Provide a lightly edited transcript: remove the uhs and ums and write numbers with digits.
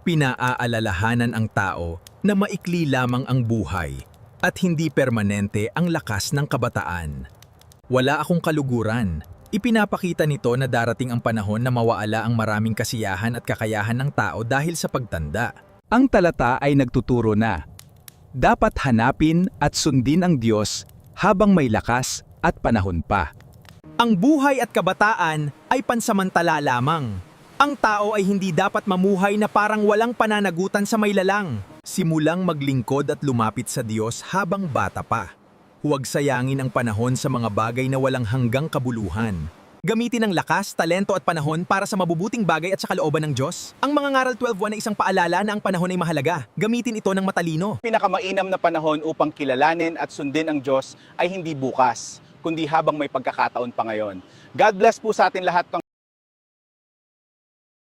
Pinaaalalahanan ang tao na maikli lamang ang buhay at hindi permanente ang lakas ng kabataan. Wala akong kaluguran. Ipinapakita nito na darating ang panahon na mawaala ang maraming kasiyahan at kakayahan ng tao dahil sa pagtanda. Ang talata ay nagtuturo na dapat hanapin at sundin ang Diyos habang may lakas at panahon pa. Ang buhay at kabataan ay pansamantala lamang. Ang tao ay hindi dapat mamuhay na parang walang pananagutan sa may lalang. Simulang maglingkod at lumapit sa Diyos habang bata pa. Huwag sayangin ang panahon sa mga bagay na walang hanggang kabuluhan. Gamitin ang lakas, talento at panahon para sa mabubuting bagay at sa kalooban ng Diyos. Ang mga ngaral 12:1 ay isang paalala na ang panahon ay mahalaga. Gamitin ito ng matalino. Pinakamainam na panahon upang kilalanin at sundin ang Diyos ay hindi bukas, kundi habang may pagkakataon pa ngayon. God bless po sa atin lahat.